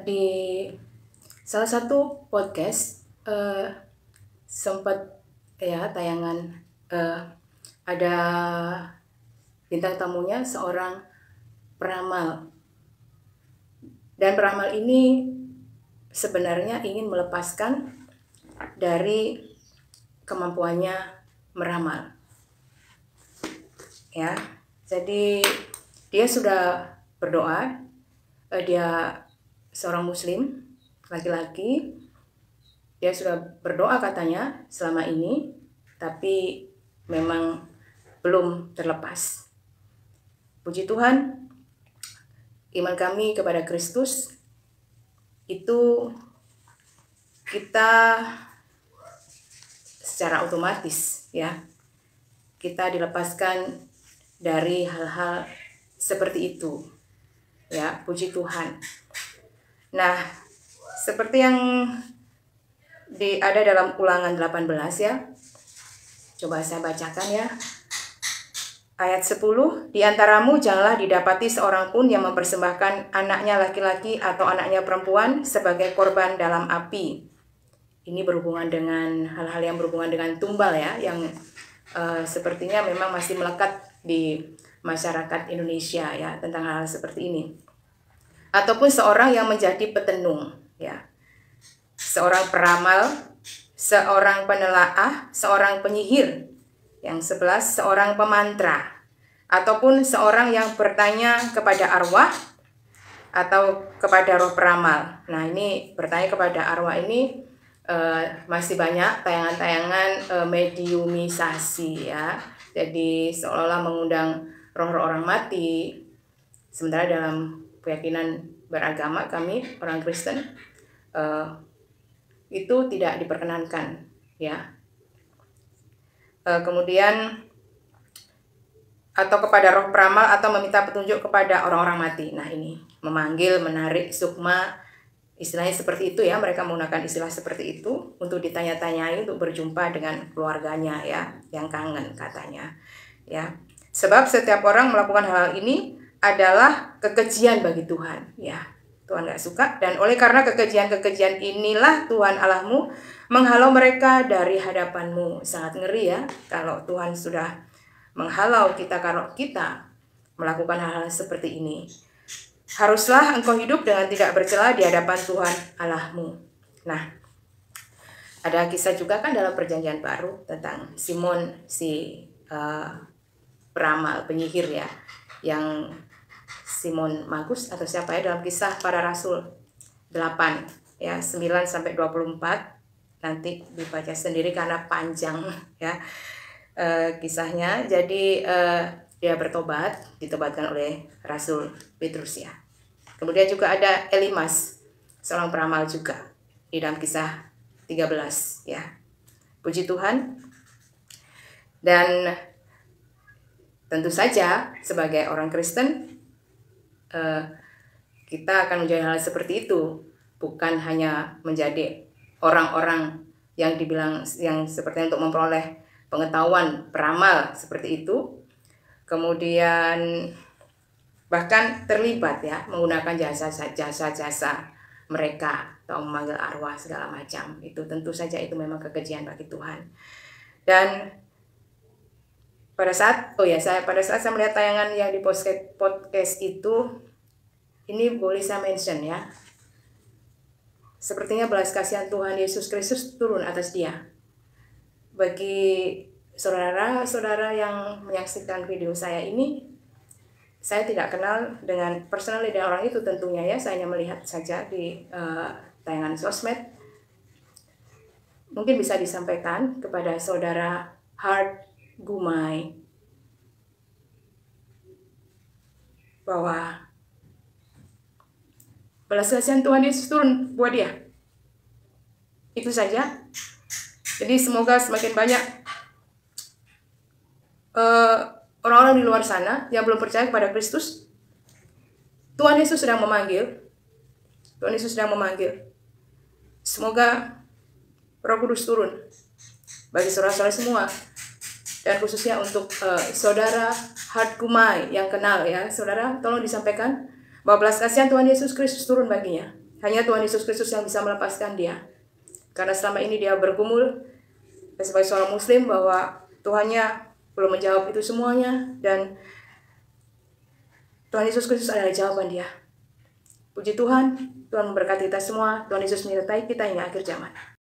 Di salah satu podcast sempat ya tayangan ada bintang tamunya seorang peramal, dan peramal ini sebenarnya ingin melepaskan dari kemampuannya meramal ya. Jadi dia sudah berdoa, dia seorang muslim laki-laki, dia sudah berdoa katanya selama ini, tapi memang belum terlepas. Puji Tuhan, iman kami kepada Kristus itu kita secara otomatis ya, kita dilepaskan dari hal-hal seperti itu ya. Puji Tuhan. Nah, seperti yang ada dalam Ulangan 18 ya, coba saya bacakan ya. Ayat 10, di antaramu janganlah didapati seorang pun yang mempersembahkan anaknya laki-laki atau anaknya perempuan sebagai korban dalam api. Ini berhubungan dengan hal-hal yang berhubungan dengan tumbal ya, yang sepertinya memang masih melekat di masyarakat Indonesia ya, tentang hal seperti ini. Ataupun seorang yang menjadi petenung ya, seorang peramal, seorang penelaah, seorang penyihir. Yang 11, seorang pemantra, ataupun seorang yang bertanya kepada arwah atau kepada roh peramal. Nah, ini bertanya kepada arwah ini masih banyak tayangan-tayangan mediumisasi ya. Jadi seolah-olah mengundang roh-roh orang mati. Sementara dalam keyakinan beragama kami orang Kristen itu tidak diperkenankan ya. Kemudian atau kepada roh peramal atau meminta petunjuk kepada orang-orang mati. Nah, ini memanggil, menarik, sukma, istilahnya seperti itu ya. Mereka menggunakan istilah seperti itu untuk ditanya-tanyai, untuk berjumpa dengan keluarganya ya, yang kangen katanya ya. Sebab setiap orang melakukan hal ini adalah kekejian bagi Tuhan ya. Tuhan gak suka, dan oleh karena kekejian-kekejian inilah Tuhan Allahmu menghalau mereka dari hadapanmu. Sangat ngeri ya kalau Tuhan sudah menghalau kita, kalau kita melakukan hal-hal seperti ini. Haruslah engkau hidup dengan tidak bercela di hadapan Tuhan Allahmu. Nah, ada kisah juga kan dalam Perjanjian Baru tentang Simon si peramal, penyihir ya, yang Simon Magus atau siapa ya, dalam Kisah Para Rasul 8 ya, 9 sampai 24. Nanti dibaca sendiri karena panjang ya kisahnya. Jadi dia bertobat, ditobatkan oleh Rasul Petrus ya. Kemudian juga ada Elimas, seorang peramal juga di dalam Kisah 13 ya. Puji Tuhan. Dan tentu saja sebagai orang Kristen kita akan menjadi hal seperti itu, bukan hanya menjadi orang-orang yang dibilang yang seperti untuk memperoleh pengetahuan peramal seperti itu, kemudian bahkan terlibat ya menggunakan jasa-jasa mereka atau memanggil arwah segala macam. Itu tentu saja itu memang kekejian bagi Tuhan. Dan pada saat saya melihat tayangan yang di podcast itu, ini boleh saya mention ya, sepertinya belas kasihan Tuhan Yesus Kristus turun atas dia. Bagi saudara-saudara yang menyaksikan video saya ini, saya tidak kenal dengan personally dengan orang itu tentunya ya, saya hanya melihat saja di tayangan sosmed. Mungkin bisa disampaikan kepada saudara Hart Gumai bahwa belas kasihan Tuhan Yesus turun buat dia. Itu saja. Jadi semoga semakin banyak orang-orang di luar sana yang belum percaya kepada Kristus. Tuhan Yesus sedang memanggil. Tuhan Yesus sedang memanggil. Semoga Roh Kudus turun bagi saudara-saudara semua. Dan khususnya untuk saudara Hart Gumai yang kenal ya. Saudara, tolong disampaikan bahwa belas kasihan Tuhan Yesus Kristus turun baginya. Hanya Tuhan Yesus Kristus yang bisa melepaskan dia. Karena selama ini dia bergumul sebagai seorang muslim bahwa Tuhannya belum menjawab itu semuanya, dan Tuhan Yesus Kristus adalah jawaban dia. Puji Tuhan, Tuhan memberkati kita semua. Tuhan Yesus menyertai kita hingga akhir zaman.